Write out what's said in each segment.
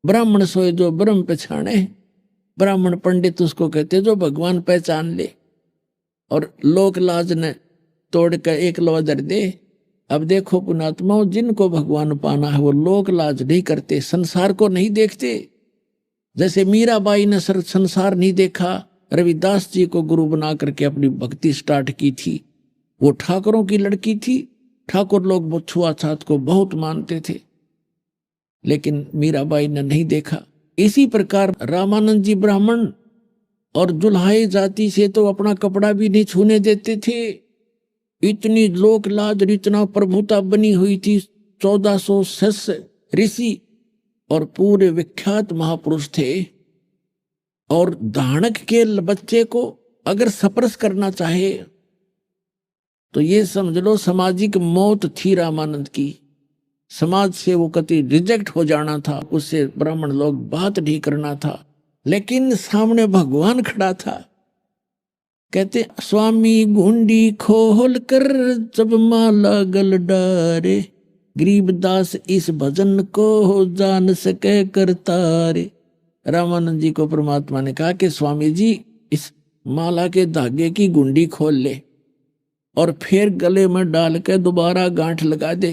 ब्राह्मण सोए जो ब्रह्म पहचाने। ब्राह्मण पंडित उसको कहते जो भगवान पहचान ले। और लोक लाज ने तोड़ कर एक लवा धर दे। अब देखो पुणात्माओं, जिनको भगवान पाना है वो लोक लाज नहीं करते, संसार को नहीं देखते। जैसे मीराबाई ने संसार नहीं देखा, रविदास जी को गुरु बना करके अपनी भक्ति स्टार्ट की थी। वो ठाकुरों की लड़की थी, ठाकुर लोग वो छुआछात को बहुत मानते थे, लेकिन मीराबाई ने नहीं देखा। इसी प्रकार रामानंद जी ब्राह्मण और जुल्हाई जाति से तो अपना कपड़ा भी नहीं छूने देते थे। इतनी लोक लाज, इतना प्रभुता बनी हुई थी। 1400 शिष्य ऋषि और पूरे विख्यात महापुरुष थे। और धानक के बच्चे को अगर स्पर्श करना चाहे तो ये समझ लो सामाजिक मौत थी रामानंद की। समाज से वो कति रिजेक्ट हो जाना था, उससे ब्राह्मण लोग बात नहीं करना था। लेकिन सामने भगवान खड़ा था। कहते स्वामी घुंडी खोल कर जब माला गल डारे, गरीबदास इस भजन को जान सके करतारे। रामानंद जी को परमात्मा ने कहा कि स्वामी जी इस माला के धागे की गुंडी खोल ले और फिर गले में डाल के दोबारा गांठ लगा दे।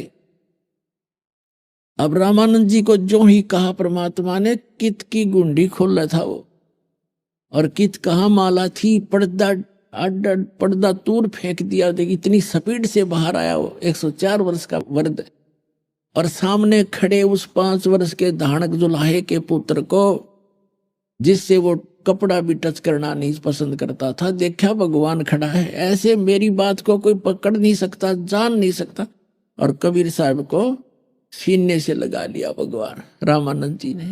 अब रामानंद जी को जो ही कहा परमात्मा ने, कित की गुंडी खोला था वो, और कित कहाँ माला थी, पर्दा दूर फेंक दिया। इतनी स्पीड से बाहर आया वो 104 वर्ष का वर्द। और सामने खड़े उस 5 वर्ष के धानक जुल्हाए के पुत्र को, जिससे वो कपड़ा भी टच करना नहीं पसंद करता था, देखा भगवान खड़ा है। ऐसे मेरी बात को कोई पकड़ नहीं सकता, जान नहीं सकता। और कबीर साहब को सीने से लगा लिया भगवान रामानंद जी ने।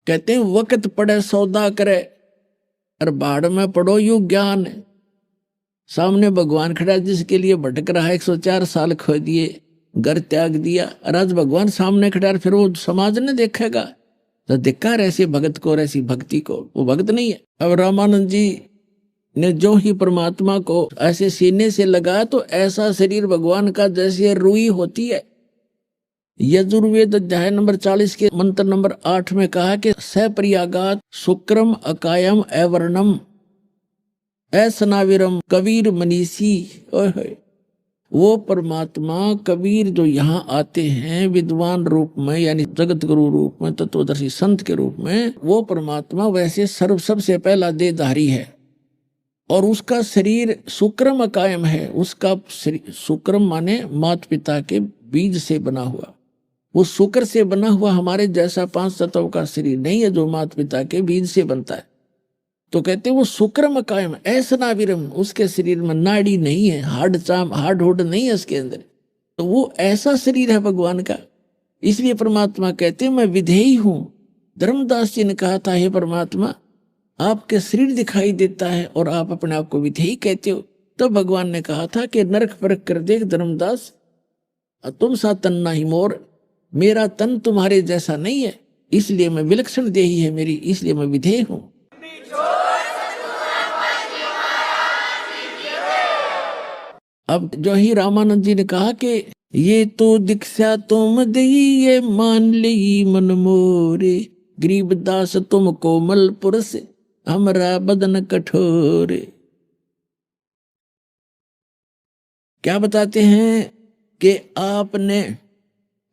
कहते हैं वक्त पड़े सौदा करे और बाढ़ में पड़ो यू ज्ञान। सामने भगवान खड़ा जिसके लिए भटक रहा है, 104 साल खो दिए, घर त्याग दिया, और आज भगवान सामने खड़ा, फिर वो समाज ने देखेगा तो धिक्कार ऐसे भगत को और ऐसी भक्ति को, वो भक्त नहीं है। अब रामानंद जी ने जो ही परमात्मा को ऐसे सीने से लगाया तो ऐसा शरीर भगवान का जैसे रुई होती है। यजुर्वेद अध्याय नंबर 40 के मंत्र नंबर 8 में कहा कि सप्रियागात शुक्रम अकायम एवर्णम ऐसनाविरम कबीर मनीषी। वो परमात्मा कबीर जो यहाँ आते हैं विद्वान रूप में, यानी जगत गुरु रूप में, तत्वदर्शी संत के रूप में, वो परमात्मा वैसे सर्व सबसे पहला देहधारी है। और उसका शरीर शुक्रम अकायम है। उसका शुक्रम माने माता पिता के बीज से बना हुआ, वो शुक्र से बना हुआ हमारे जैसा 5 तत्व का शरीर नहीं है जो माता पिता के बीज से बनता है। तो कहते हैं वो शुक्रम कायम ऐसा नाविरम, उसके शरीर में नाड़ी नहीं है, हार्ड होड नहीं है उसके अंदर। तो वो ऐसा शरीर है भगवान का। इसलिए परमात्मा कहते हैं मैं विधेयी हूं। धर्मदास जी ने कहा था, हे परमात्मा आपके शरीर दिखाई देता है और आप अपने आप को विधेयी कहते हो। तो भगवान ने कहा था कि नरक परख कर देख धर्मदास, तुम सा तन नहीं मोर, मेरा तन तुम्हारे जैसा नहीं है, इसलिए मैं विलक्षण देही है मेरी, इसलिए मैं विधेय हूं। अब जो ही रामानंद जी ने कहा कि ये तो दीक्षा तुम दई ये मान ली मन मोरे, गरीबदास तुम कोमल पुरुष हमरा बदन कठोर। क्या बताते हैं कि आपने,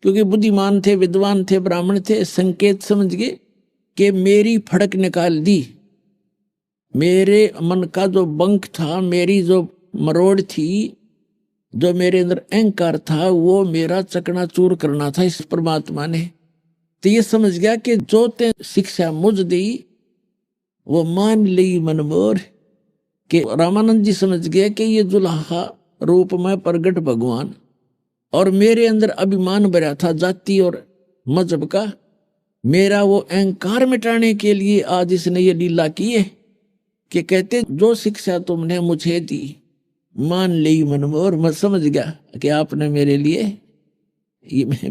क्योंकि बुद्धिमान थे, विद्वान थे, ब्राह्मण थे, संकेत समझ गए कि मेरी फड़क निकाल दी। मेरे मन का जो बंक था, मेरी जो मरोड़ थी, जो मेरे अंदर अहंकार था, वो मेरा चकनाचूर करना था इस परमात्मा ने। तो ये समझ गया कि जो ते शिक्षा मुझ दी वो मान ली मन मोर। कि रामानंद जी समझ गए कि ये जुल्हा रूप में प्रगट भगवान, और मेरे अंदर अभिमान भरा था जाति और मजहब का, मेरा वो अहंकार मिटाने के लिए आज इसने ये लीला की है कि कहते जो शिक्षा तुमने मुझे दी मान ली मन में। और मैं समझ गया कि आपने मेरे लिए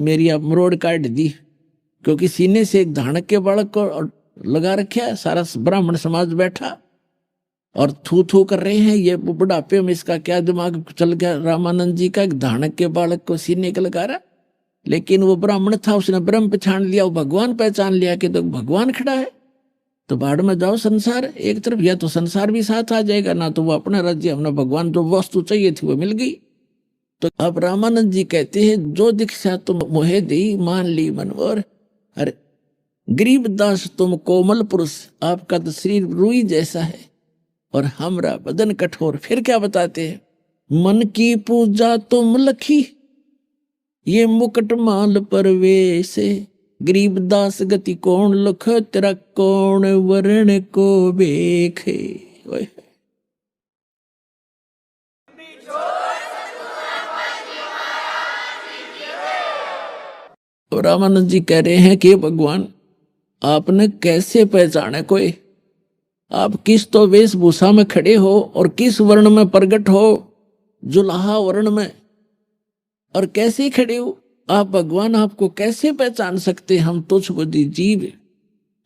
मेरी आप मरोड़ काट दी, क्योंकि सीने से एक धानक के बालक को लगा रखा है, सारा ब्राह्मण समाज बैठा और थू थू कर रहे हैं। ये बुढ़ापे में इसका क्या दिमाग चल गया रामानंद जी का, धानक के बालक को सीने का लगा रहा। लेकिन वो ब्राह्मण था, उसने ब्रह्म पहचान लिया, वो भगवान पहचान लिया कि तो भगवान खड़ा है, तो बाढ़ में जाओ संसार एक तरफ, या तो संसार भी साथ आ जाएगा, ना तो वो अपना राज्य, अपना भगवान, जो वस्तु चाहिए थी वो मिल गई। तो अब रामानंद जी कहते हैं जो दीक्षा तुम मोहे दी मान ली मनोर, अरे गरीबदास तुम कोमल पुरुष, आपका तो शरीर रुई जैसा है और हमरा बदन कठोर। फिर क्या बताते हैं, मन की पूजा तुम लखी ये मुकुट माल परवेश, गरीबदास गति कौन लख तेरा कौन वर्ण को बेखे। रामानंद जी कह रहे हैं कि भगवान आपने कैसे पहचाने कोई, आप किस तो वेशभूषा में खड़े हो और किस वर्ण में प्रकट हो, जुलाहा वर्ण में, और कैसे खड़े हो आप भगवान, आपको कैसे पहचान सकते हम तुच्छ बुद्धि जीव।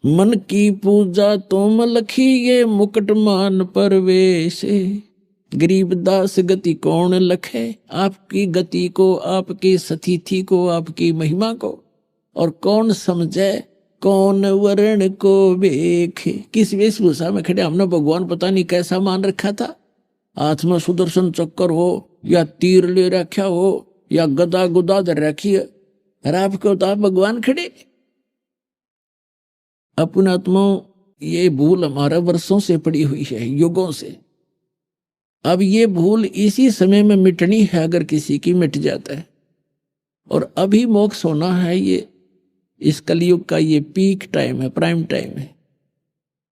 मन की पूजा तुम लखी ये मुकुट मान परवेश, गरीबदास गति कौन लखे, आपकी गति को, आपकी स्थिति को, आपकी महिमा को, और कौन समझे, कौन वर्ण को देखे। किस वेशभूषा में खड़े, हमने भगवान पता नहीं कैसा मान रखा था, हाथ में सुदर्शन चक्कर हो या तीर ले रखा हो या गदा गुदा धर रखी है, और आपको तो आप भगवान खड़े। अपने आत्माओं ये भूल हमारा वर्षों से पड़ी हुई है, युगों से। अब ये भूल इसी समय में मिटनी है, अगर किसी की मिट जाता है, और अभी मोक्ष होना है। ये इस कलयुग का ये पीक टाइम है, प्राइम टाइम है।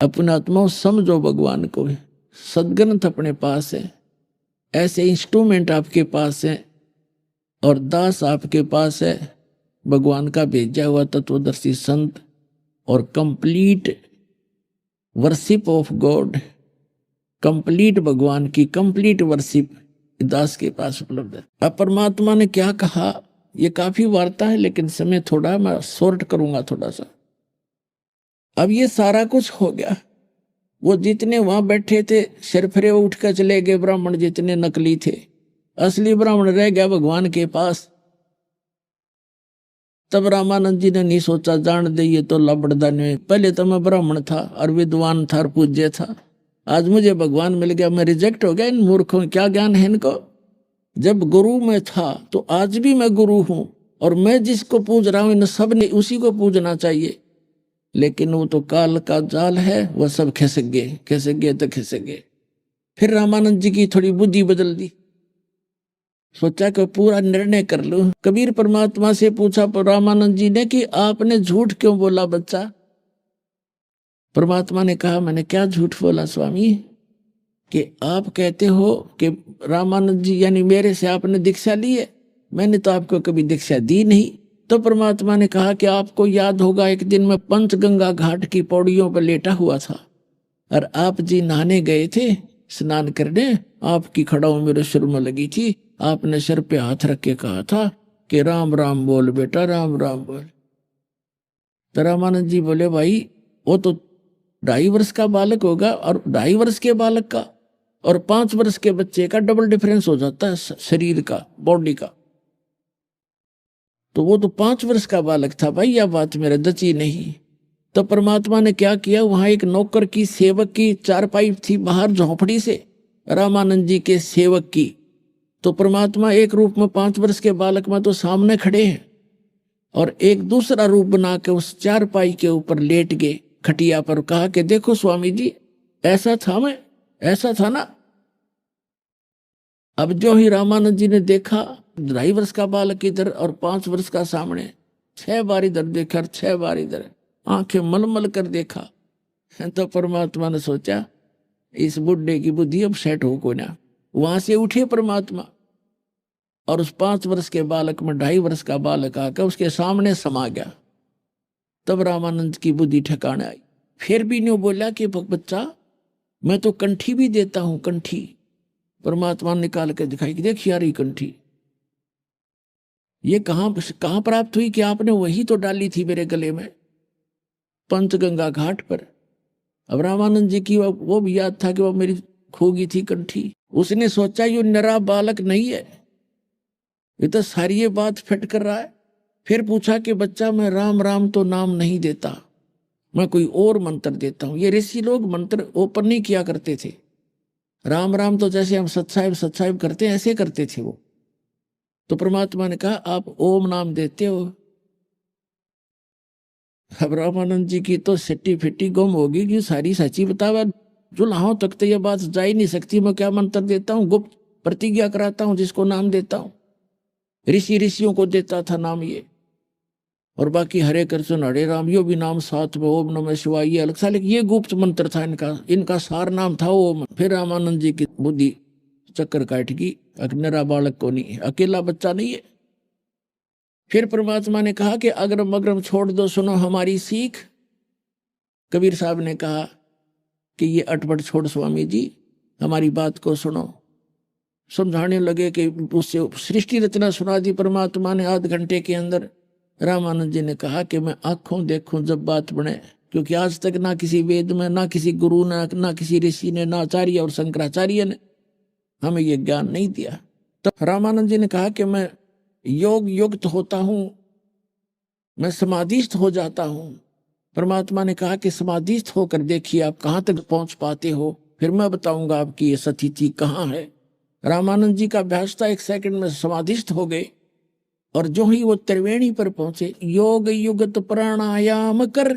अपने आत्माओं समझो भगवान को, सदग्रंथ अपने पास है, ऐसे इंस्ट्रूमेंट आपके पास है, और दास आपके पास है, भगवान का भेजा हुआ तत्वदर्शी संत, और complete worship of God, complete भगवान की कंप्लीट वर्शिप दास के पास उपलब्ध है। अब परमात्मा ने क्या कहा, ये काफी वार्ता है, लेकिन समय थोड़ा मैं शॉर्ट करूंगा थोड़ा सा। अब ये सारा कुछ हो गया, वो जितने वहां बैठे थे सिरफरे उठ कर चले गए, ब्राह्मण जितने नकली थे, असली ब्राह्मण रह गया भगवान के पास। तब रामानंद जी ने नहीं सोचा जान दे ये तो लबड़दा नहीं, पहले तो मैं ब्राह्मण था और विद्वान था और पूज्य था, आज मुझे भगवान मिल गया, मैं रिजेक्ट हो गया। इन मूर्खों क्या ज्ञान है इनको, जब गुरु में था तो आज भी मैं गुरु हूं, और मैं जिसको पूज रहा हूं इन सब ने उसी को पूजना चाहिए। लेकिन वो तो काल का जाल है, वह सब खिसक गए तो खिसक गए। फिर रामानंद जी की थोड़ी बुद्धि बदल दी, सोचा कि पूरा निर्णय कर लूं। कबीर परमात्मा से पूछा रामानंद जी ने कि आपने झूठ क्यों बोला बच्चा। परमात्मा ने कहा मैंने क्या झूठ बोला स्वामी, कि आप कहते हो कि रामानंद जी यानी मेरे से आपने दीक्षा ली है, मैंने तो आपको कभी दीक्षा दी नहीं। तो परमात्मा ने कहा कि आपको याद होगा एक दिन मैं पंचगंगा घाट की पौड़ियों पर लेटा हुआ था, और आप जी नहाने गए थे, स्नान करने, आपकी खड़ाऊ मेरे सिर में लगी थी, आपने सिर पे हाथ रख के कहा था कि राम राम बोल बेटा, राम राम बोल। तो रामानंद जी बोले भाई वो तो 2.5 वर्ष का बालक होगा, और 2.5 वर्ष के बालक का और 5 वर्ष के बच्चे का डबल डिफरेंस हो जाता है शरीर का, बॉडी का। तो वो तो 5 वर्ष का बालक था भाई, यह बात मेरे दची नहीं। तो परमात्मा ने क्या किया, वहां एक नौकर की, सेवक की चारपाई थी बाहर झोंपड़ी से, रामानंद जी के सेवक की। तो परमात्मा एक रूप में 5 वर्ष के बालक में तो सामने खड़े हैं, और एक दूसरा रूप बना के उस चारपाई के ऊपर लेट गए खटिया पर, कहा कि देखो स्वामी जी ऐसा था, मैं ऐसा था ना। अब जो ही रामानंद जी ने देखा 2.5 वर्ष का बालक इधर और 5 वर्ष का सामने, 6 बार इधर देखा, 6 बार इधर, आंखें मलमल कर देखा। तो परमात्मा ने सोचा इस बुढ़े की बुद्धि अब सेट हो को ना। वहां से उठे परमात्मा, और उस 5 वर्ष के बालक में 2.5 वर्ष का बालक आकर उसके सामने समा गया। तब रामानंद की बुद्धि ठिकाने आई। फिर भी न्यू बोला कि बच्चा मैं तो कंठी भी देता हूं, कंठी। परमात्मा निकाल के दिखाई कि देख यार ये कंठी, ये कहां प्राप्त हुई, कि आपने वही तो डाली थी मेरे गले में पंचगंगा घाट पर। अब रामानंद जी की वो भी याद था कि वो मेरी खोगी थी कंठी। उसने सोचा ये नरा बालक नहीं है, ये तो सारी ये बात फिट कर रहा है। फिर पूछा कि बच्चा मैं राम राम तो नाम नहीं देता, मैं कोई और मंत्र देता हूं। ये ऋषि लोग मंत्र ओपन नहीं किया करते थे। राम राम तो जैसे हम सत्साहिब करते हैं ऐसे करते थे वो। तो परमात्मा ने कहा आप ओम नाम देते हो। अब रामानंद जी की तो सिट्टी फिट्टी गुम होगी कि सारी सच्ची बतावा, जुल्हाओं तक तो यह बात जा ही नहीं सकती। मैं क्या मंत्र देता हूँ, गुप्त प्रतिज्ञा कराता हूँ जिसको नाम देता हूँ। ऋषियों को देता था नाम ये, और बाकी हरे कृष्ण हरे राम यो भी नाम साथ में, ओम नमः शिवाय ये अलग सा, लेकिन ये गुप्त मंत्र था इनका सार नाम था ओम। फिर रामानंद जी की बुद्धि चक्कर काट गई, अकनेरा बालक को नहीं, अकेला बच्चा नहीं है। फिर परमात्मा ने कहा कि अगरम अगरम छोड़ दो, सुनो हमारी सीख। कबीर साहब ने कहा कि ये अटपट छोड़ स्वामी जी, हमारी बात को सुनो। समझाने लगे कि उससे सृष्टि रचना सुना दी परमात्मा ने आध घंटे के अंदर। रामानंद जी ने कहा कि मैं आंखों देखूं जब बात बने, क्योंकि आज तक ना किसी वेद में, ना किसी गुरु ने, ना किसी ऋषि ने, ना आचार्य और शंकराचार्य ने हमें ये ज्ञान नहीं दिया। तो रामानंद जी ने कहा कि मैं योग युक्त होता हूं, मैं समाधिस्थ हो जाता हूं। परमात्मा ने कहा कि समाधिस्थ होकर देखिए आप कहां तक पहुंच पाते हो, फिर मैं बताऊंगा आपकी ये स्थिति कहां है। रामानंद जी का अभ्यास था, 1 सेकंड में समाधिस्थ हो गए। और जो ही वो त्रिवेणी पर पहुंचे, योग युगत प्राणायाम कर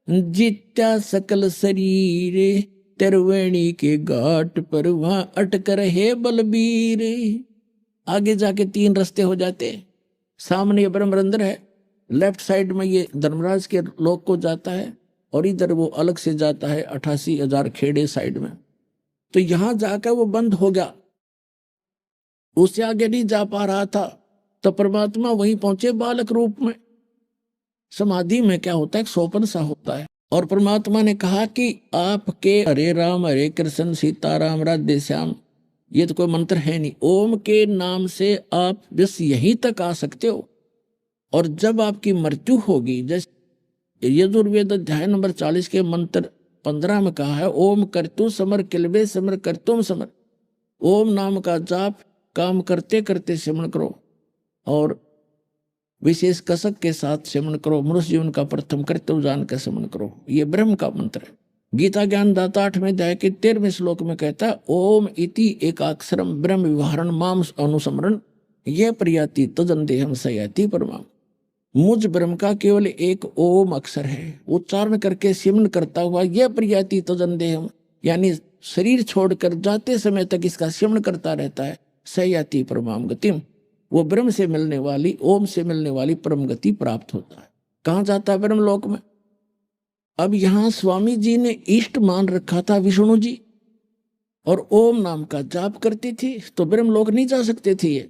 जित्या सकल शरीर, त्रिवेणी के घाट पर वहां अटक रहे बलबीर। आगे जाके 3 रास्ते हो जाते। सामने ये ब्रह्मरंध्र है, लेफ्ट साइड में ये धर्मराज के लोक को जाता है, और इधर वो अलग से जाता है 88,000 खेड़े साइड में। तो यहां जाकर वो बंद हो गया, उससे आगे नहीं जा पा रहा था। तो परमात्मा वहीं पहुंचे बालक रूप में। समाधि में क्या होता है, सोपन सा होता है। और परमात्मा ने कहा कि आपके हरे राम हरे कृष्ण सीता राम राधे श्याम ये तो कोई मंत्र है नहीं, ओम के नाम से आप बस यहीं तक आ सकते हो। और जब आपकी मृत्यु होगी, जैसे यजुर्वेद अध्याय नंबर 40 के मंत्र 15 में कहा है, ओम करतु समर किलबे समर करतुम समर। ओम नाम का जाप काम करते करते सिमरण करो, और विशेष कसक के साथ सिमरण करो। मनुष्य जीवन का प्रथम कर्तव्य जान कर सिमरण करो। ये ब्रह्म का मंत्र है। गीता ज्ञान दाता 8वें अध्याय के 13वें श्लोक में कहता है, ओम इति एकाक्षरम ब्रह्म विवरण माम अनुसमरण यह प्रियाति तजन देहम सयाति परमाम। मुझ ब्रह्म का केवल एक ओम अक्षर है, उच्चारण करके सिमरण करता हुआ यह प्रियाति तजन देहम, यानी शरीर छोड़कर जाते समय तक इसका सिमरण करता रहता है, सयाति परमाम गतिम, वो ब्रह्म से मिलने वाली, ओम से मिलने वाली परम गति प्राप्त होता है। कहां जाता है, ब्रह्म लोक में। अब यहां स्वामी जी ने इष्ट मान रखा था विष्णु जी, और ओम नाम का जाप करती थी, तो ब्रह्म लोक नहीं जा सकते थे ये।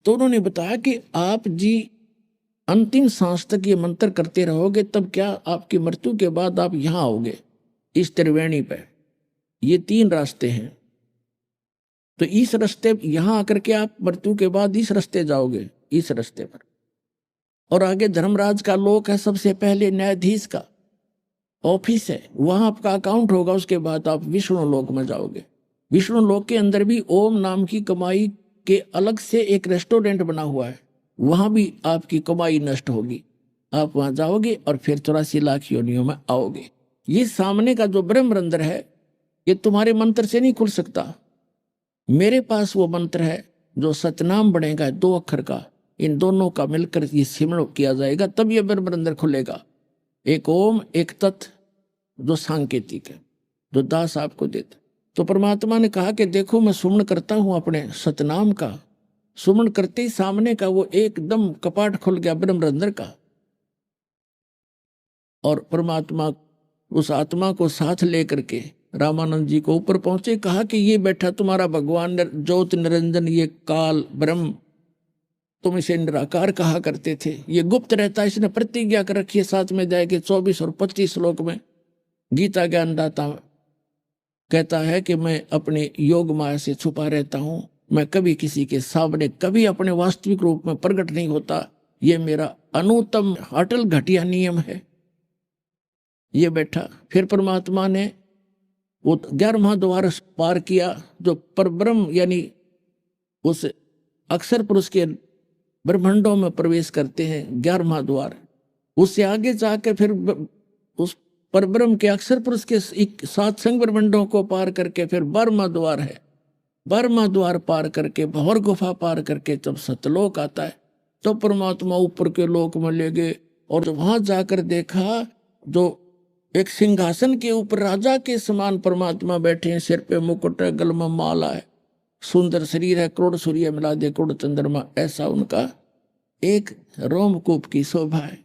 तो उन्होंने बताया कि आप जी अंतिम सांस तक ये मंत्र करते रहोगे, तब क्या आपकी मृत्यु के बाद आप यहां आओगे इस त्रिवेणी पे। ये 3 रास्ते हैं, तो इस रास्ते यहां आकर के आप मृत्यु के बाद इस रास्ते जाओगे, इस रास्ते पर। और आगे धर्मराज का लोक है, सबसे पहले न्यायाधीश का ऑफिस है, वहां आपका अकाउंट होगा। उसके बाद आप विष्णु लोक में जाओगे। विष्णु लोक के अंदर भी ओम नाम की कमाई के अलग से एक रेस्टोरेंट बना हुआ है, वहां भी आपकी कमाई नष्ट होगी। आप वहां जाओगे और फिर 84 लाख योनियों में आओगे। ये सामने का जो ब्रह्मरंध्र है, ये तुम्हारे मंत्र से नहीं खुल सकता। मेरे पास वो मंत्र है जो सतनाम बनेगा, 2 अक्षर का, इन दोनों का मिलकर ये सिमरण किया जाएगा, तब ये ब्रह्मरंध्र खुलेगा। एक ओम एक तत्, जो सांकेतिक है, जो दास आपको देता। तो परमात्मा ने कहा कि देखो मैं सुमन करता हूं अपने सतनाम का। सुमन करते ही सामने का वो एकदम कपाट खुल गया ब्रह्मरंध्र का, और परमात्मा उस आत्मा को साथ लेकर के रामानंद जी को ऊपर पहुंचे। कहा कि ये बैठा तुम्हारा भगवान ज्योत निरंजन, ये काल ब्रह्म, तुम इसे निराकार कहा करते थे, ये गुप्त रहता है। इसने प्रतिज्ञा कर रखी है, साथ में जाएगी 24 और 25 श्लोक में गीता ज्ञान दाता कहता है कि मैं अपने योग माया से छुपा रहता हूं, मैं कभी किसी के सामने कभी अपने वास्तविक रूप में प्रकट नहीं होता। ये मेरा अनुत्तम अटल घटिया नियम है। ये बैठा। फिर परमात्मा ने वो 11वां द्वार पार किया, जो परब्रह्म यानी उस अक्षर पुरुष के ब्रह्मांडों में प्रवेश करते हैं, 11वां द्वार। उससे आगे जाकर फिर उस परब्रह्म के अक्षर पुरुष के 7 संग ब्रह्मांडों को पार करके फिर 12वां द्वार है। 12वां द्वार पार करके भंवर गुफा पार करके जब सतलोक आता है, तो परमात्मा ऊपर के लोक में ले गए। और वहां जाकर देखा, जो एक सिंहासन के ऊपर राजा के समान परमात्मा बैठे हैं, सिर पे मुकुट है, गल में माला है, सुंदर शरीर है, करोड़ सूर्य मिला दे करोड़ चंद्रमा, ऐसा उनका एक रोमकूप की शोभा है।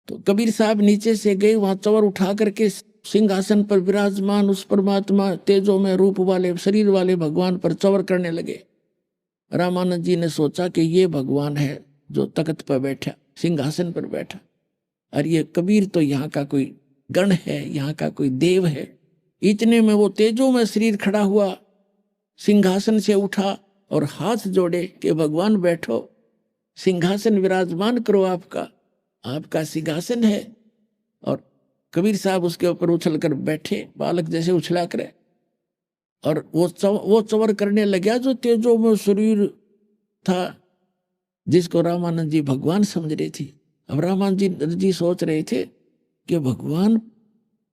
तो कबीर साहब नीचे से गए, वहां चवर उठा करके सिंहासन पर विराजमान उस परमात्मा तेजो में रूप वाले शरीर वाले भगवान पर चवर करने लगे। रामानंद जी ने सोचा कि ये भगवान है जो तख्त पर बैठा, सिंहासन पर बैठा, और ये कबीर तो यहाँ का कोई गण है, यहाँ का कोई देव है। इतने में वो तेजो में शरीर खड़ा हुआ, सिंहासन से उठा और हाथ जोड़े कि भगवान बैठो, सिंहासन विराजमान करो, आपका सिंहासन है। और कबीर साहब उसके ऊपर उछल कर बैठे, बालक जैसे उछला करे, और वो चवर करने लगा जो तेजो में शरीर था, जिसको रामानंद जी भगवान समझ रहे थे। अब रामानंद जी सोच रहे थे कि भगवान,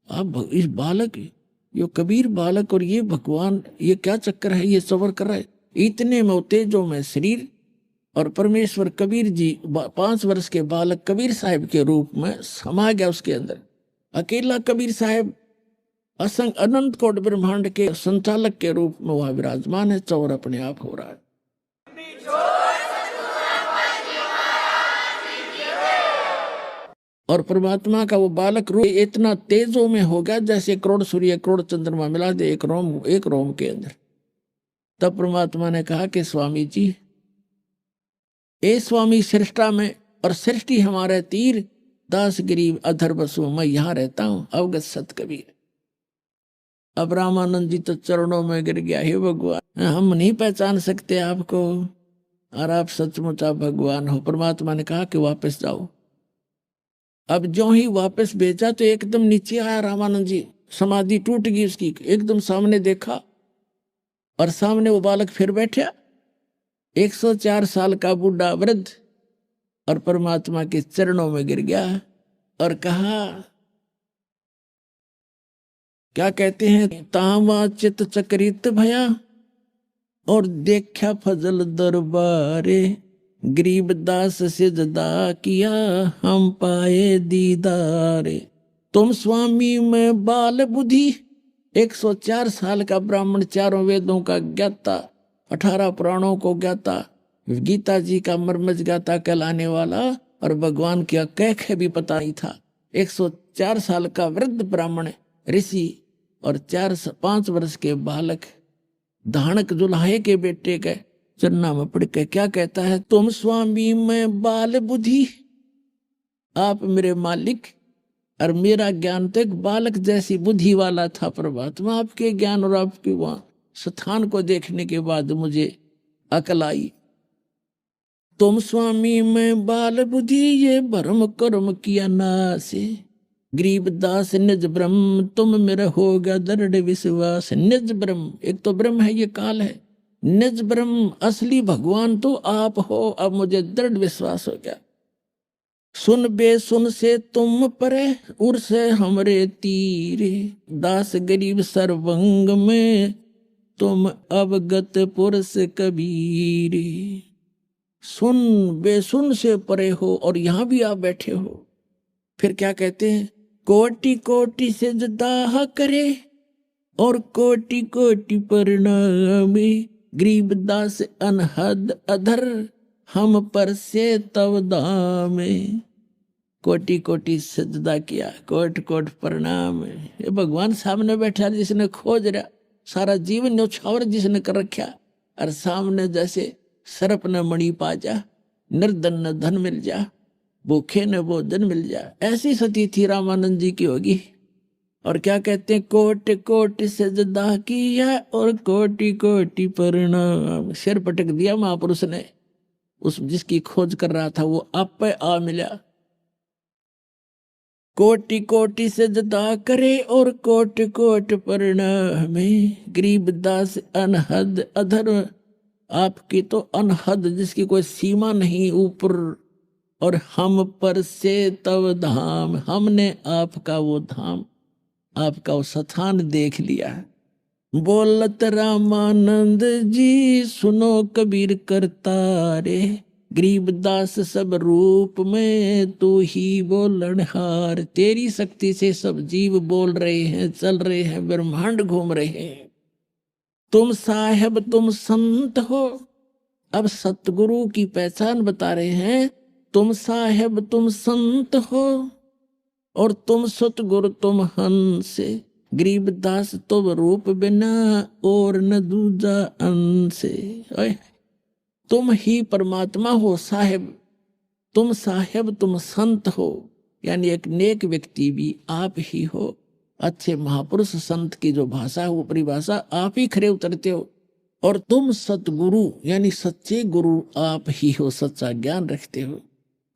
आप इस बालक, ये कबीर बालक और ये भगवान, ये क्या चक्कर है, ये चवर कर रहा है। इतने में तेजो में शरीर और परमेश्वर कबीर जी 5 वर्ष के बालक कबीर साहब के रूप में समा गया उसके अंदर। अकेला कबीर साहब असंग अनंत कोट ब्रह्मांड के संचालक के रूप में वहां विराजमान है, चौर अपने आप हो रहा है। और परमात्मा का वो बालक रूप इतना तेजों में हो गया जैसे करोड़ सूर्य करोड़ चंद्रमा मिला दे एक रोम के अंदर। तब परमात्मा ने कहा कि स्वामी जी, ए स्वामी सृष्टा में और सृष्टि हमारे तीर, दास गरीब अधर बसु, मैं यहां रहता हूं, अवगत सत कबीर। अब रामानंद जी तो चरणों में गिर गया, हे भगवान, हम नहीं पहचान सकते आपको, और आप सचमुच आप भगवान हो। परमात्मा ने कहा कि वापस जाओ। अब जो ही वापस भेजा तो एकदम नीचे आया रामानंद जी, समाधि टूट गई उसकी, एकदम सामने देखा और सामने वो बालक फिर बैठा, 104 साल का बूढ़ा वृद्ध, और परमात्मा के चरणों में गिर गया और कहा, क्या कहते हैं, तावा चित चक्रित भया और देखा फजल दरबारे, गरीबदास सिजदा किया हम पाए दीदारे। तुम स्वामी में बाल बुद्धि, 104 साल का ब्राह्मण, चारों वेदों का ज्ञाता, 18 पुराणों को ज्ञाता, गीता जी का मर्मज ज्ञाता कहलाने वाला, और भगवान की कैख भी पता नहीं था। 104 साल का वृद्ध ब्राह्मण ऋषि और 5 वर्ष के बालक धानक जुलाहे के बेटे के चरना में पड़ के क्या कहता है, तुम स्वामी में बाल बुद्धि, आप मेरे मालिक, और मेरा ज्ञान तो एक बालक जैसी बुद्धि वाला था। परमात्मा आपके ज्ञान और आपके वहां स्थान को देखने के बाद मुझे अकल आई। तुम स्वामी में बाल बुद्धि, ये भरम कर्म किया नासे, गरीबदास निज ब्रह्म तुम मेरा होगा दृढ़ विश्वास। निज ब्रह्म, एक तो ब्रह्म है, ये काल है, निज ब्रह्म असली भगवान तो आप हो, अब मुझे दृढ़ विश्वास हो गया। सुन बेसुन से तुम परे, उर से हमरे तीरे, दास गरीब सर्वंग में तुम अवगत पुरुष कबीरे। सुन बेसुन से परे हो और यहां भी आप बैठे हो। फिर क्या कहते हैं, कोटि कोटि सिजदा करे और कोटि कोटि प्रणाम, गरीबदास अनहद अधर हम पर से तव दामे। कोटि कोटि सजदा किया, कोट कोट प्रणाम। ये भगवान सामने बैठा जिसने खोज रहा, सारा जीवन न्यौछावर जिसने कर रखा, और सामने जैसे सर्प न मणि पा जा, निर्धन न धन मिल जा, भूखे न भोजन मिल जा, ऐसी सती थी रामानंद जी की होगी। और क्या कहते हैं, कोटि कोटि सजदा किया और कोटि कोटि प्रणाम। सिर पटक दिया महापुरुष ने, उस जिसकी खोज कर रहा था वो आप पे आ मिला। कोटि कोटि सजदा करे और कोटि कोटि प्रणाम। गरीबदास अनहद अधर, आपकी तो अनहद जिसकी कोई सीमा नहीं ऊपर, और हम पर से तव धाम, हमने आपका वो धाम, आपका वो स्थान देख लिया। बोलत रामानंद जी सुनो कबीर करतारे, गरीबदास सब रूप में तू ही बोलनहार। तेरी शक्ति से सब जीव बोल रहे हैं, चल रहे हैं, ब्रह्मांड घूम रहे हैं। तुम साहेब तुम संत हो। अब सतगुरु की पहचान बता रहे हैं। तुम साहेब तुम संत हो और तुम सतगुरु तुम हंस। गरीबदास तुम रूप बिना और न दूजा अंश। तुम ही परमात्मा हो साहेब, तुम साहेब तुम संत हो, यानी एक नेक व्यक्ति भी आप ही हो। अच्छे महापुरुष संत की जो भाषा है वो परिभाषा आप ही खरे उतरते हो। और तुम सतगुरु यानी सच्चे गुरु आप ही हो, सच्चा ज्ञान रखते हो।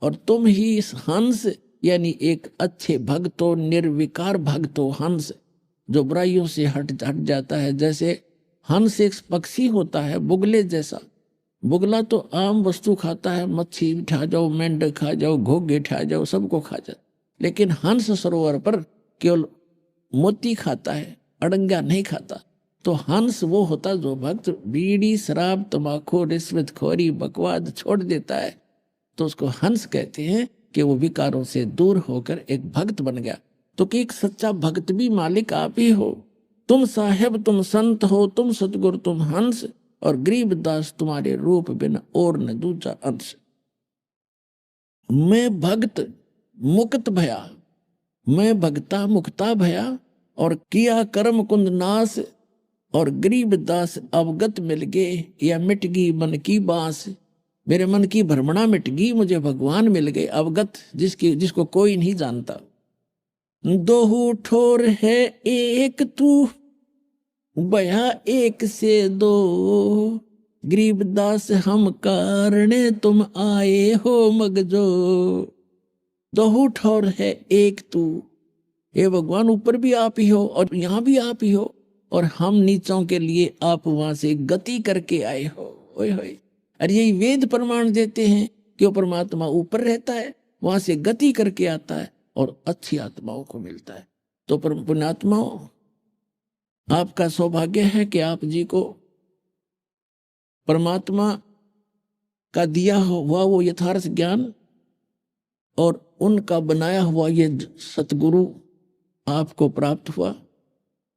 और तुम ही इस हंस यानी एक अच्छे भक्त हो, निर्विकार भक्त हो। हंस जो बुराइयों से हट जाता है। जैसे हंस एक पक्षी होता है बुगले जैसा। बुगला तो आम वस्तु खाता है, मच्छी खा जाओ, मेंढक खा जाओ, घोगे खा जाओ, सबको खा जाओ। लेकिन हंस सरोवर पर केवल मोती खाता है, अड़ंगा नहीं खाता। तो हंस वो होता जो भक्त बीड़ी शराब तंबाकू रिश्वतखोरी बकवाद छोड़ देता है, तो उसको हंस कहते हैं कि वो विकारों से दूर होकर एक भक्त बन गया। तो कि एक सच्चा भक्त भी मालिक आप ही हो। तुम साहेब तुम संत हो, तुम सतगुरु तुम हंस, और गरीबदास तुम्हारे रूप बिना और न दूजा अंश। मैं भक्त मुक्त भया, मैं भक्ता मुक्ता भया, और किया कर्म कुंद नाश, और गरीबदास अवगत मिल गए या मिट गई मन की बांस। मेरे मन की भ्रमणा मिट गई, मुझे भगवान मिल गए अवगत, जिसको कोई नहीं जानता। दोहू ठोर है एक तू, बया एक से दो, गरीबदास हम कारणे तुम आए हो मगजो। दोहू ठोर है एक तू, हे भगवान ऊपर भी आप ही हो और यहाँ भी आप ही हो, और हम नीचों के लिए आप वहां से गति करके आए हो। ओए होए, अरे यही वेद प्रमाण देते हैं कि वो परमात्मा ऊपर रहता है, वहां से गति करके आता है और अच्छी आत्माओं को मिलता है। तो पुण्यात्माओं, आपका सौभाग्य है कि आप जी को परमात्मा का दिया हुआ वो यथार्थ ज्ञान और उनका बनाया हुआ ये सतगुरु आपको प्राप्त हुआ,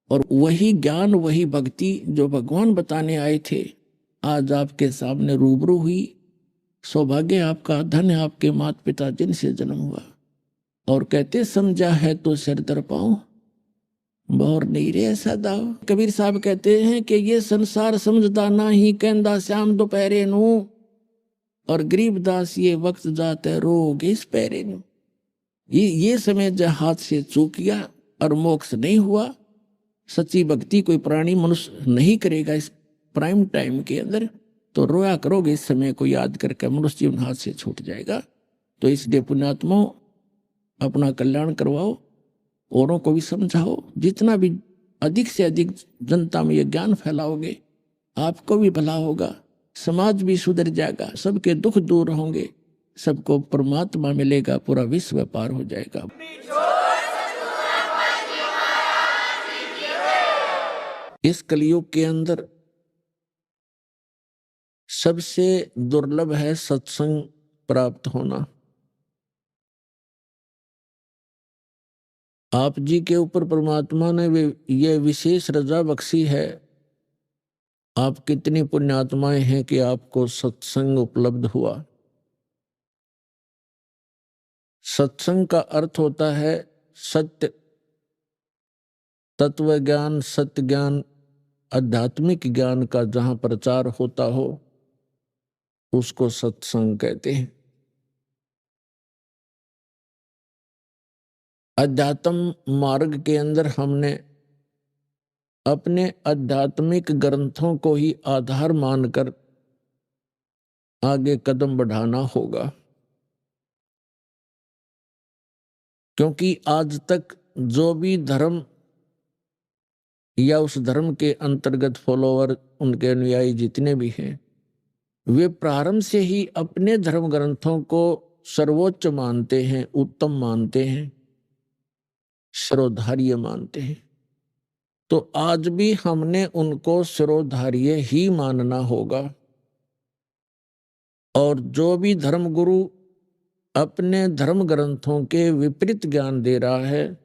और वही ज्ञान वही भक्ति जो भगवान बताने आए थे आज आपके सामने रूबरू हुई। सौभाग्य आपका, धन्य आपके माता पिता जिनसे जन्म हुआ। और कहते समझा है तो सिर दर पाऊं, बोर नहीं रे ऐसा दाव। कबीर साहब कहते हैं कि ये संसार समझदा ना ही कहंदा श्याम दोपहरे नू, और गरीबदास ये वक्त जाते रोग इस पैरे नू। ये समय जब हाथ से चूक गया और मोक्ष नहीं हुआ, सच्ची भक्ति कोई प्राणी मनुष्य नहीं करेगा इस प्राइम टाइम के अंदर, तो रोया करोगे इस समय को याद करके, मनुष्य जीवन हाथ से छूट जाएगा। तो इसलिए पुण्यात्मा अपना कल्याण करवाओ, औरों को भी समझाओ। जितना भी अधिक से अधिक जनता में ये ज्ञान फैलाओगे, आपको भी भला होगा, समाज भी सुधर जाएगा, सबके दुख दूर होंगे, सबको परमात्मा मिलेगा, पूरा विश्व पार हो जाएगा। इस कलयुग के अंदर सबसे दुर्लभ है सत्संग प्राप्त होना। आप जी के ऊपर परमात्मा ने ये विशेष रजा बख्शी है। आप कितनी पुण्यात्माएं हैं कि आपको सत्संग उपलब्ध हुआ। सत्संग का अर्थ होता है सत्य, तत्व ज्ञान, सत्य ज्ञान, आध्यात्मिक ज्ञान का जहां प्रचार होता हो उसको सत्संग कहते हैं। अध्यात्म मार्ग के अंदर हमने अपने आध्यात्मिक ग्रंथों को ही आधार मानकर आगे कदम बढ़ाना होगा। क्योंकि आज तक जो भी धर्म या उस धर्म के अंतर्गत फॉलोअर, उनके अनुयायी जितने भी हैं, वे प्रारंभ से ही अपने धर्म ग्रंथों को सर्वोच्च मानते हैं, उत्तम मानते हैं, शिरोधार्य मानते हैं। तो आज भी हमने उनको शिरोधार्य ही मानना होगा। और जो भी धर्मगुरु अपने धर्म ग्रंथों के विपरीत ज्ञान दे रहा है,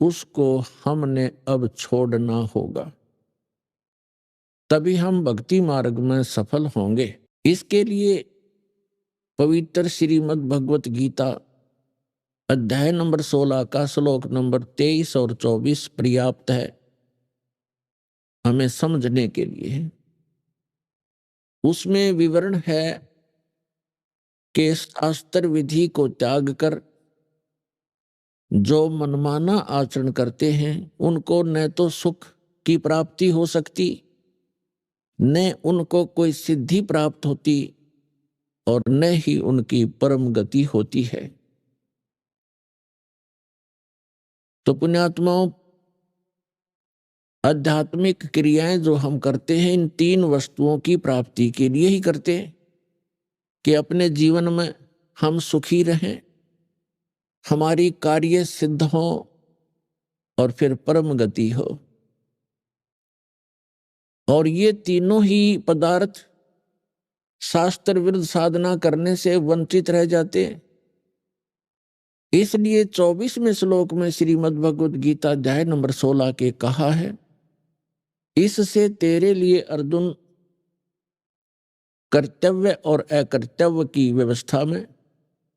उसको हमने अब छोड़ना होगा, तभी हम भक्ति मार्ग में सफल होंगे। इसके लिए पवित्र श्रीमद् भगवत गीता अध्याय नंबर 16 का श्लोक नंबर 23 और 24 पर्याप्त है हमें समझने के लिए। उसमें विवरण है कि शास्त्र विधि को त्याग कर जो मनमाना आचरण करते हैं, उनको न तो सुख की प्राप्ति हो सकती, न उनको कोई सिद्धि प्राप्त होती, और न ही उनकी परम गति होती है। तो पुण्यात्माओं, आध्यात्मिक क्रियाएं जो हम करते हैं, इन तीन वस्तुओं की प्राप्ति के लिए ही करते हैं कि अपने जीवन में हम सुखी रहें, हमारी कार्य सिद्ध हो और फिर परम गति हो। और ये तीनों ही पदार्थ शास्त्र विरुद्ध साधना करने से वंचित रह जाते हैं। इसलिए 24वें श्लोक में श्रीमद् भगवत गीता अध्याय नंबर 16 के कहा है, इससे तेरे लिए अर्जुन कर्तव्य और अकर्तव्य की व्यवस्था में,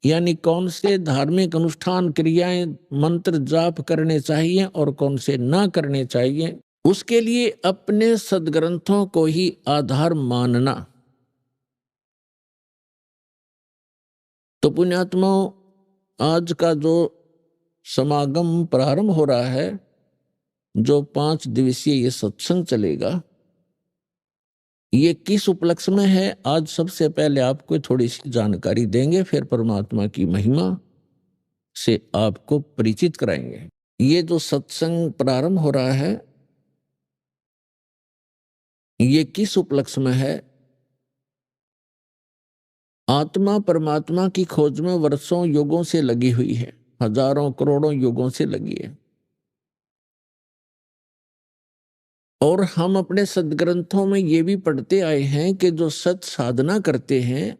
यानी कौन से धार्मिक अनुष्ठान क्रियाएं मंत्र जाप करने चाहिए और कौन से ना करने चाहिए, उसके लिए अपने सदग्रंथों को ही आधार मानना। तो पुण्यात्माओं, आज का जो समागम प्रारंभ हो रहा है, जो 5 दिवसीय ये सत्संग चलेगा, ये किस उपलक्ष्य में है, आज सबसे पहले आपको थोड़ी सी जानकारी देंगे, फिर परमात्मा की महिमा से आपको परिचित कराएंगे। ये जो सत्संग प्रारंभ हो रहा है, ये किस उपलक्ष्य में है? आत्मा परमात्मा की खोज में वर्षों युगों से लगी हुई है, हजारों करोड़ों युगों से लगी है। और हम अपने सदग्रंथों में ये भी पढ़ते आए हैं कि जो सत साधना करते हैं,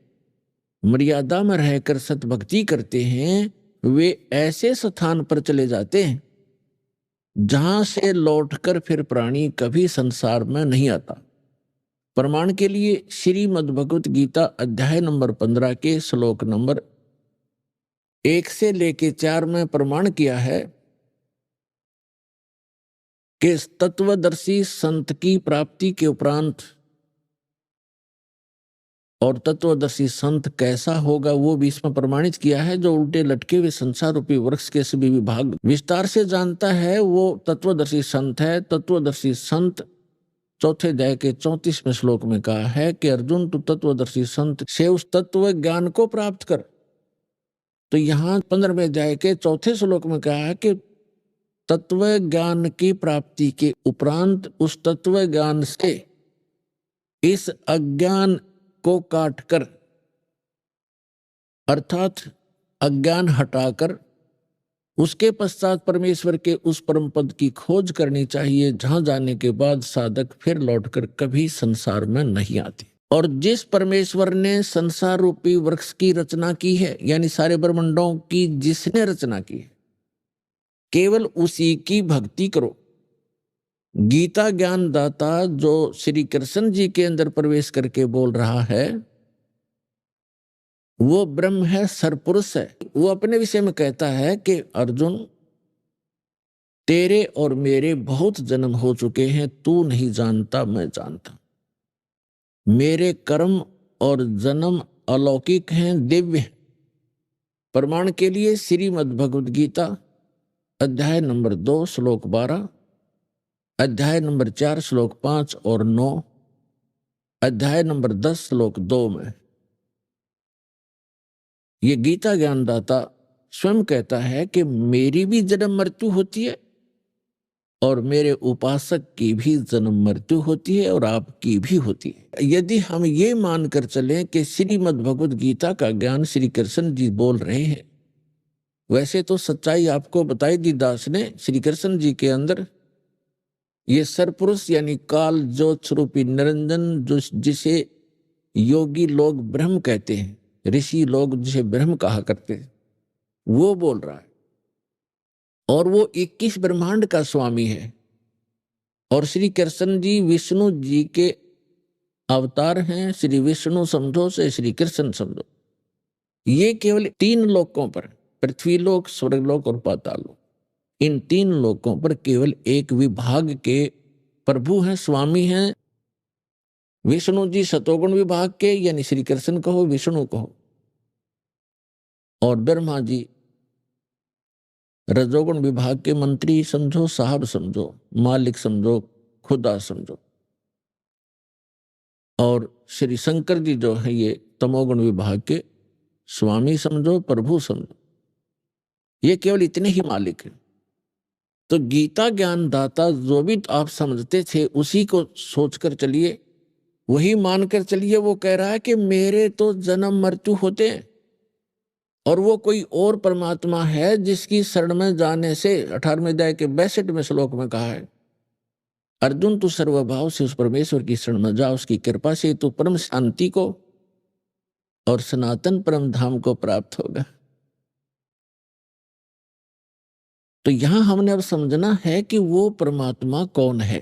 मर्यादा में रहकर सत भक्ति करते हैं, वे ऐसे स्थान पर चले जाते हैं जहां से लौटकर फिर प्राणी कभी संसार में नहीं आता। प्रमाण के लिए श्रीमद् भगवत गीता अध्याय नंबर 15 के श्लोक नंबर 1 से लेके 4 में प्रमाण किया है कि तत्वदर्शी संत की प्राप्ति के उपरांत, और तत्वदर्शी संत कैसा होगा वो भी इसमें प्रमाणित किया है। जो उल्टे लटके हुए संसार रूपी वृक्ष के सभी विभाग विस्तार से जानता है, वो तत्वदर्शी संत है। तत्वदर्शी संत चौथे अध्याय के 34वें श्लोक में कहा है कि अर्जुन, तू तत्वदर्शी संत से उस तत्व ज्ञान को प्राप्त कर। तो यहाँ 15वें अध्याय के 4थे श्लोक में कहा है कि तत्व ज्ञान की प्राप्ति के उपरांत उस तत्व ज्ञान से इस अज्ञान को काटकर, अर्थात अज्ञान हटाकर, उसके पश्चात परमेश्वर के उस परम पद की खोज करनी चाहिए, जहां जाने के बाद साधक फिर लौटकर कभी संसार में नहीं आते। और जिस परमेश्वर ने संसार रूपी वृक्ष की रचना की है, यानी सारे ब्रह्मांडों की जिसने रचना की है, केवल उसी की भक्ति करो। गीता ज्ञान दाता जो श्री कृष्ण जी के अंदर प्रवेश करके बोल रहा है, वो ब्रह्म है, सरपुरुष है। वो अपने विषय में कहता है कि अर्जुन, तेरे और मेरे बहुत जन्म हो चुके हैं, तू नहीं जानता, मैं जानता। मेरे कर्म और जन्म अलौकिक हैं, दिव्य हैं। प्रमाण के लिए श्रीमद् भगवद गीता अध्याय नंबर 2 श्लोक 12, अध्याय नंबर 4 श्लोक 5 और 9, अध्याय नंबर 10 श्लोक 2 में ये गीता ज्ञानदाता स्वयं कहता है कि मेरी भी जन्म मृत्यु होती है और मेरे उपासक की भी जन्म मृत्यु होती है और आपकी भी होती है। यदि हम ये मानकर चलें कि श्रीमद् भगवद गीता का ज्ञान श्री कृष्ण जी बोल रहे हैं, वैसे तो सच्चाई आपको बताई दी दास ने, श्री कृष्ण जी के अंदर ये सरपुरुष यानी काल ज्योत स्वरूपी निरंजन, जो जिसे योगी लोग ब्रह्म कहते हैं, ऋषि लोग जिसे ब्रह्म कहा करते हैं, वो बोल रहा है। और वो 21 ब्रह्मांड का स्वामी है। और श्री कृष्ण जी विष्णु जी के अवतार हैं। श्री विष्णु समझो से श्री कृष्ण समझो। ये केवल 3 लोकों पर, पृथ्वी लोक, स्वर्गलोक और पाताल लोक, इन 3 लोकों पर केवल एक विभाग के प्रभु हैं, स्वामी हैं। विष्णु जी सतोगुण विभाग के, यानी श्री कृष्ण कहो, विष्णु कहो, और ब्रह्मा जी रजोगुण विभाग के मंत्री समझो, साहब समझो, मालिक समझो, खुदा समझो। और श्री शंकर जी जो है ये तमोगुण विभाग के स्वामी समझो, प्रभु समझो। ये केवल इतने ही मालिक हैं। तो गीता ज्ञान दाता जो भी आप समझते थे उसी को सोचकर चलिए, वही मानकर चलिए। वो कह रहा है कि मेरे तो जन्म मृत्यु होते हैं और वो कोई और परमात्मा है जिसकी शरण में जाने से 18वें अध्याय के 62वें श्लोक में कहा है, अर्जुन तू सर्वभाव से उस परमेश्वर की शरण में जा, उसकी कृपा से तू परम शांति को और सनातन परम धाम को प्राप्त होगा। तो यहां हमने अब समझना है कि वो परमात्मा कौन है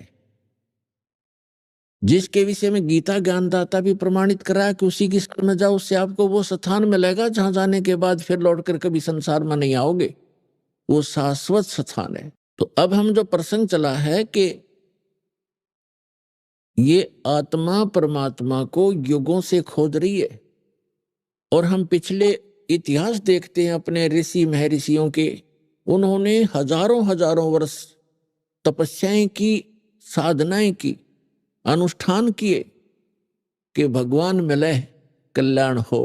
जिसके विषय में गीता ज्ञानदाता भी प्रमाणित कर रहा है कि उसी की शरण में जाओ, उससे आपको वो स्थान मिलेगा जहां जाने के बाद फिर लौटकर कभी संसार में नहीं आओगे। वो शाश्वत स्थान है। तो अब हम जो प्रसंग चला है कि ये आत्मा परमात्मा को युगों से खोज रही है, और हम पिछले इतिहास देखते हैं अपने ऋषि महर्षियों के, उन्होंने हजारों हजारों वर्ष तपस्याएं की, साधनाएं की, अनुष्ठान किए कि भगवान मिले, कल्याण हो।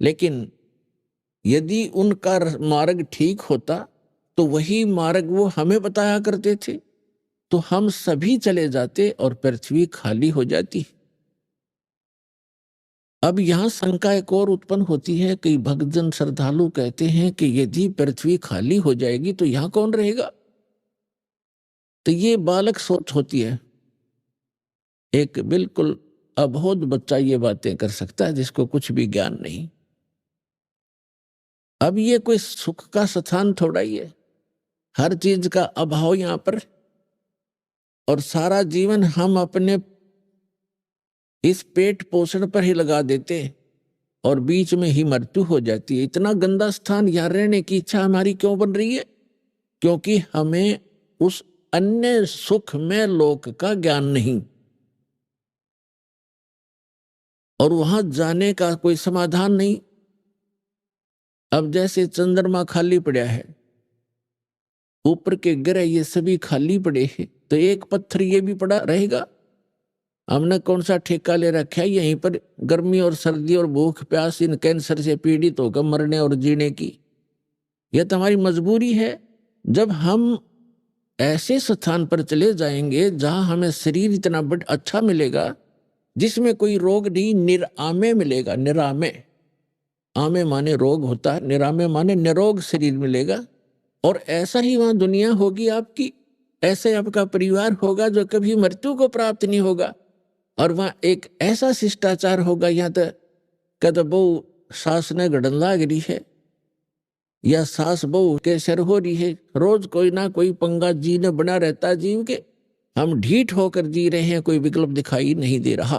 लेकिन यदि उनका मार्ग ठीक होता तो वही मार्ग वो हमें बताया करते थे, तो हम सभी चले जाते और पृथ्वी खाली हो जाती। अब यहां शंका एक और उत्पन्न होती है। कई भक्तजन श्रद्धालु कहते हैं कि यदि पृथ्वी खाली हो जाएगी तो यहां कौन रहेगा। तो ये बालक सोच होती है। एक बिल्कुल अबोध बच्चा ये बातें कर सकता है जिसको कुछ भी ज्ञान नहीं। अब ये कोई सुख का स्थान थोड़ा ही है, हर चीज का अभाव यहां पर, और सारा जीवन हम अपने इस पेट पोषण पर ही लगा देते और बीच में ही मृत्यु हो जाती है। इतना गंदा स्थान यहां रहने की इच्छा हमारी क्यों बन रही है? क्योंकि हमें उस अन्य सुख में लोक का ज्ञान नहीं, और वहां जाने का कोई समाधान नहीं। अब जैसे चंद्रमा खाली पड़ा है, ऊपर के ग्रह ये सभी खाली पड़े हैं, तो एक पत्थर ये भी पड़ा रहेगा। हमने कौन सा ठेका ले रखा है यहीं पर गर्मी और सर्दी और भूख प्यास, इन कैंसर से पीड़ित होकर मरने और जीने की? यह तो हमारी मजबूरी है। जब हम ऐसे स्थान पर चले जाएंगे जहां हमें शरीर इतना बड़ा अच्छा मिलेगा जिसमें कोई रोग नहीं, निरामे मिलेगा। निरामे, आमे माने रोग होता है, निरामे माने निरोग शरीर मिलेगा। और ऐसा ही वहां दुनिया होगी आपकी, ऐसे आपका परिवार होगा जो कभी मृत्यु को प्राप्त नहीं होगा। और वहां एक ऐसा शिष्टाचार होगा, यहाँ तक कद बहु सास ने गड़न लाग रही है या सास बहु के सर हो रही है, रोज कोई ना कोई पंगा जी ने बना रहता जीव के, हम ढीठ होकर जी रहे हैं, कोई विकल्प दिखाई नहीं दे रहा।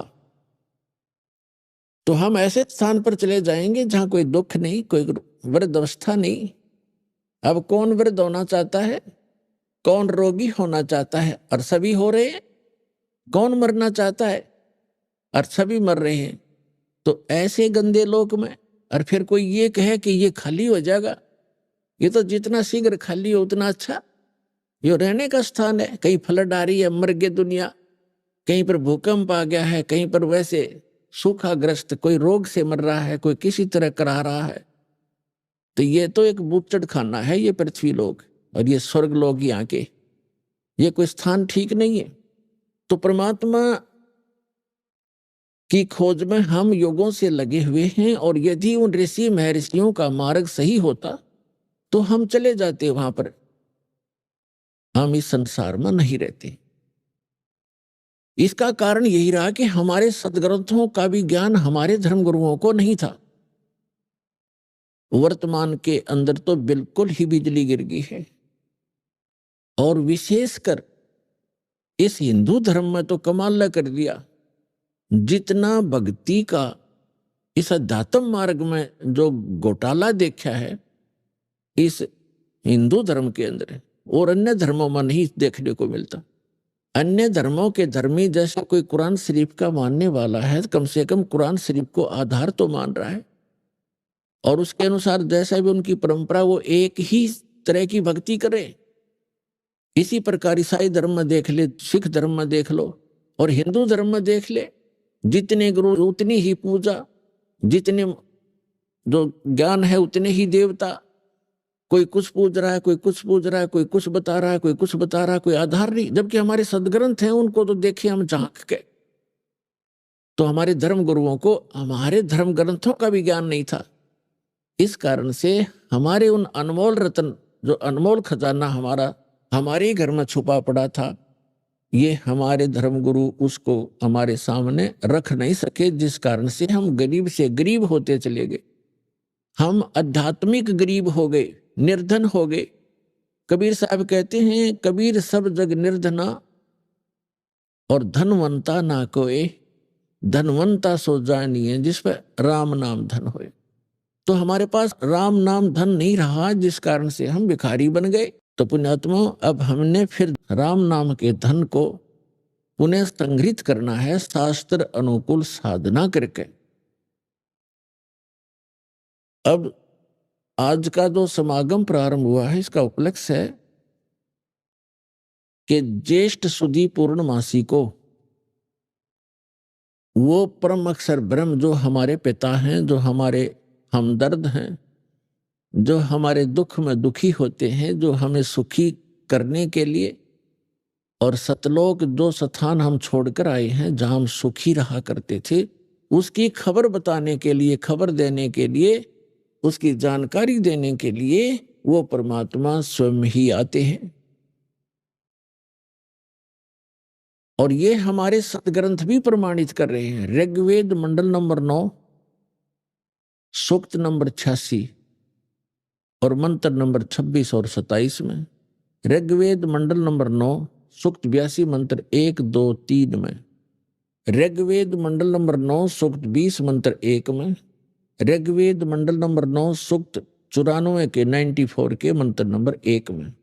तो हम ऐसे स्थान पर चले जाएंगे जहां कोई दुख नहीं, कोई वृद्ध अवस्था नहीं। अब कौन वृद्ध होना चाहता है, कौन रोगी होना चाहता है, और सभी हो रहे हैं। कौन मरना चाहता है, और सभी मर रहे हैं। तो ऐसे गंदे लोक में और फिर कोई ये कहे कि ये खाली हो जाएगा, ये तो जितना शीघ्र खाली हो उतना अच्छा। ये रहने का स्थान है। कहीं फ्लड आ रही है, मर गई दुनिया, कहीं पर भूकंप आ गया है, कहीं पर वैसे सूखाग्रस्त, कोई रोग से मर रहा है, कोई किसी तरह करा रहा है। तो ये तो एक बूचड़ खाना है ये पृथ्वी लोक, और ये स्वर्ग लोक यहाँ के, ये कोई स्थान ठीक नहीं है। तो परमात्मा की खोज में हम युगों से लगे हुए हैं, और यदि उन ऋषि महर्षियों का मार्ग सही होता तो हम चले जाते वहां पर, हम इस संसार में नहीं रहते। इसका कारण यही रहा कि हमारे सदग्रंथों का भी ज्ञान हमारे धर्मगुरुओं को नहीं था। वर्तमान के अंदर तो बिल्कुल ही बिजली गिर गई है, और विशेषकर इस हिंदू धर्म में तो कमाल कर दिया। जितना भक्ति का इस अध्यात्म मार्ग में जो घोटाला देखा है इस हिंदू धर्म के अंदर, और अन्य धर्मों में नहीं देखने को मिलता। अन्य धर्मों के धर्मी जैसा कोई कुरान शरीफ का मानने वाला है, कम से कम कुरान शरीफ को आधार तो मान रहा है, और उसके अनुसार जैसा भी उनकी परंपरा वो एक ही तरह की भक्ति करे। इसी प्रकार ईसाई धर्म में देख ले, सिख धर्म में देख लो, और हिंदू धर्म में देख ले, जितने गुरु उतनी ही पूजा, जितने जो ज्ञान है उतने ही देवता। कोई कुछ पूज रहा है, कोई कुछ पूज रहा है, कोई कुछ बता रहा है, कोई कुछ बता रहा है, कोई आधार नहीं। जबकि हमारे सदग्रंथ हैं, उनको तो देखे हम झांक के, तो हमारे धर्म गुरुओं को हमारे धर्म ग्रंथों का भी ज्ञान नहीं था। इस कारण से हमारे उन अनमोल रत्न, जो अनमोल खजाना हमारा हमारे ही घर में छुपा पड़ा था, ये हमारे धर्मगुरु उसको हमारे सामने रख नहीं सके, जिस कारण से हम गरीब से गरीब होते चले गए। हम आध्यात्मिक गरीब हो गए, निर्धन हो गए। कबीर साहब कहते हैं, कबीर सब जग निर्धना और धनवंता ना कोई, धनवंता सो जानिए जिस पर राम नाम धन होए। तो हमारे पास राम नाम धन नहीं रहा, जिस कारण से हम भिखारी बन गए। तो पुण्यात्मा, अब हमने फिर राम नाम के धन को पुनः संग्रहित करना है शास्त्र अनुकूल साधना करके। अब आज का जो समागम प्रारंभ हुआ है, इसका उपलक्ष्य है कि ज्येष्ठ सुदी पूर्णमासी को वो परम अक्षर ब्रह्म जो हमारे पिता हैं, जो हमारे हमदर्द हैं, जो हमारे दुख में दुखी होते हैं, जो हमें सुखी करने के लिए, और सतलोक जो स्थान हम छोड़कर आए हैं जहां हम सुखी रहा करते थे, उसकी खबर बताने के लिए, खबर देने के लिए, उसकी जानकारी देने के लिए वो परमात्मा स्वयं ही आते हैं। और ये हमारे सतग्रंथ भी प्रमाणित कर रहे हैं। ऋग्वेद मंडल नंबर 9 सूक्त नंबर 86 और मंत्र नंबर 26 और 27 में, ऋग्वेद मंडल नंबर 9 सूक्त 82 मंत्र 1, 2, 3 में, ऋग्वेद मंडल नंबर 9 सूक्त 20 मंत्र 1 में, ऋग्वेद मंडल नंबर 9 सूक्त 94 के 94 के मंत्र नंबर 1 में,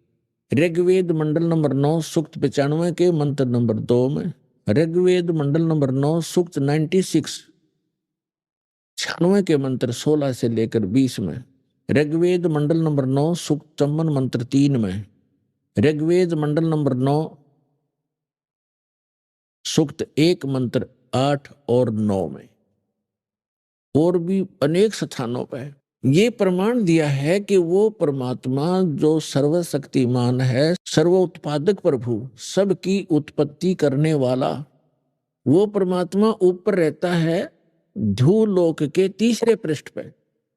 ऋग्वेद मंडल नंबर 9 सूक्त 95 के मंत्र नंबर 2 में, ऋग्वेद मंडल नंबर 9 सूक्त 96 96 के मंत्र 16 से लेकर 20 में, ऋग्वेद मंडल नंबर 9 सूक्त 54 मंत्र 3 में, ऋग्वेद मंडल नंबर 9 सूक्त 1 मंत्र 8 और 9 में, और भी अनेक स्थानों पर ये प्रमाण दिया है कि वो परमात्मा जो सर्वशक्तिमान है, सर्वोत्पादक प्रभु, सबकी उत्पत्ति करने वाला, वो परमात्मा ऊपर रहता है ध्रुवलोक के तीसरे पृष्ठ पे।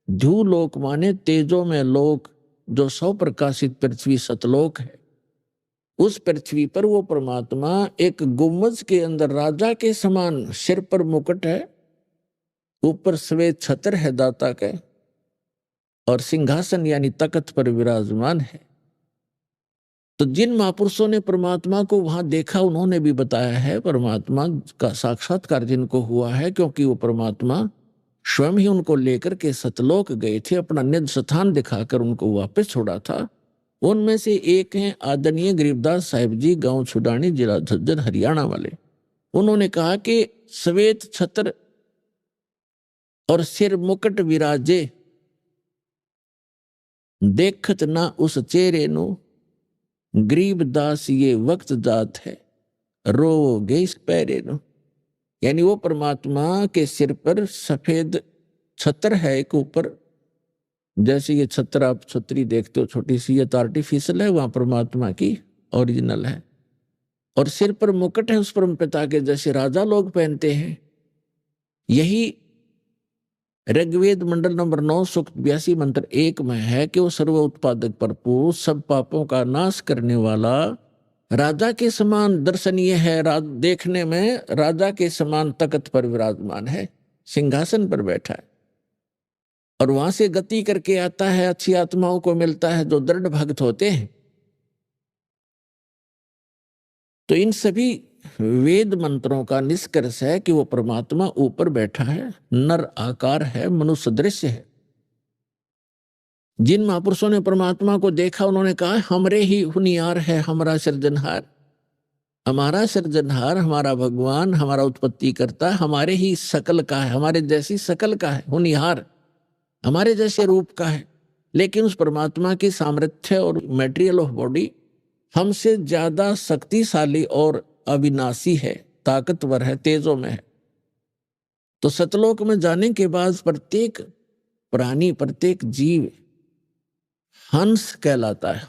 ध्रुवलोक माने तेजो में लोक, जो सौ प्रकाशित पृथ्वी सतलोक है। उस पृथ्वी पर वो परमात्मा एक गुम्बज के अंदर राजा के समान, सिर पर मुकुट है, ऊपर श्वेत छत्र है दाता के, और सिंहासन यानी तख्त पर विराजमान है। तो जिन महापुरुषों ने परमात्मा को वहां देखा, उन्होंने भी बताया है परमात्मा का साक्षात्कार जिनको हुआ है, क्योंकि वो परमात्मा स्वयं ही उनको लेकर के सतलोक गए थे, अपना निज स्थान दिखाकर उनको वापस छोड़ा था। उनमें से एक हैं आदरणीय गरीबदास साहिब जी, गांव छुडानी, जिला झज्जर, हरियाणा वाले। उन्होंने कहा कि श्वेत छत्र और सिर मुकुट विराजे, देखत ना उस चेहरे नु, गरीबदास ये वक्त जात है, रोगे इस पैरे नु। यानी वो परमात्मा के सिर पर सफेद छत्र है एक ऊपर, जैसे ये छत्र आप छतरी देखते हो छोटी सी, ये तो आर्टिफिशियल है, वहां परमात्मा की ओरिजिनल है। और सिर पर मुकुट है उस परम पिता के, जैसे राजा लोग पहनते हैं। यही ऋग्वेद मंडल नंबर 9 सूक्त 82 मंत्र 1 में है कि वो सर्व उत्पादक भरपूर, सब पापों का नाश करने वाला, राजा के समान दर्शनीय है। देखने में राजा के समान तख्त पर विराजमान है, सिंहासन पर बैठा है, और वहां से गति करके आता है, अच्छी आत्माओं को मिलता है जो दृढ़ भक्त होते हैं। तो इन सभी वेद मंत्रों का निष्कर्ष है कि वो परमात्मा ऊपर बैठा है, नर आकार है, मनुष्य दृश्य है। जिन महापुरुषों ने परमात्मा को देखा उन्होंने कहा हमरे ही हुनियार है हमारा सृजनहार, हमारा सृजनहार, हमारा भगवान, हमारा उत्पत्ति करता, हमारे ही शकल का है, हमारे जैसी शकल का है, हुनियार हमारे जैसे रूप का है। लेकिन उस परमात्मा की सामर्थ्य और मटेरियल ऑफ बॉडी हमसे ज्यादा शक्तिशाली और अविनाशी है, ताकतवर है, तेजों में है। तो सतलोक में जाने के बाद प्रत्येक प्राणी, प्रत्येक जीव हंस कहलाता है।